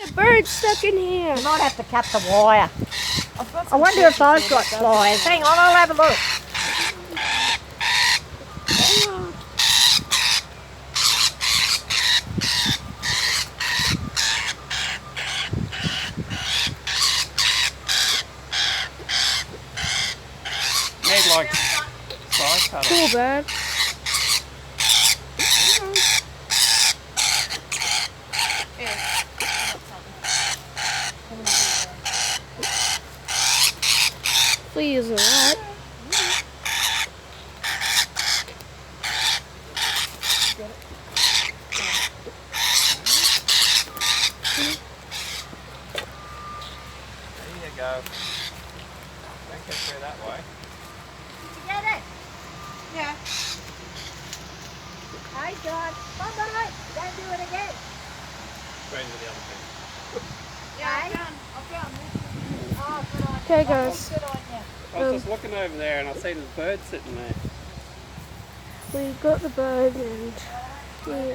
A bird stuck in here. You might have to cut the wire. I wonder if those got pliers. Hang on, I'll have a look. Need like side cutter. Cool bird. Please, alright. There you go. Don't go through that way. Did you get it? Yeah. Hey, John. Bye-bye. Don't do it again. Going to the other thing. Yeah, Hey? I've done this. Oh, good on you. Okay, guys. Good on you. I was just looking over there and I see there's birds sitting there. We got the bird and... Yeah.